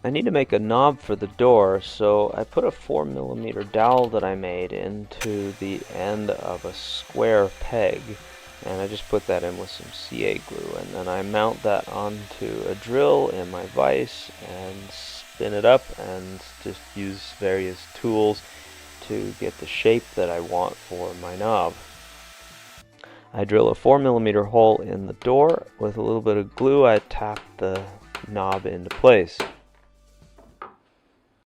I need to make a knob for the door, so I put a 4mm dowel that I made into the end of a square peg, and I just put that in with some CA glue, and then I mount that onto a drill in my vise and spin it up and just use various tools to get the shape that I want for my knob. I drill a 4mm hole in the door. With a little bit of glue, I tap the knob into place.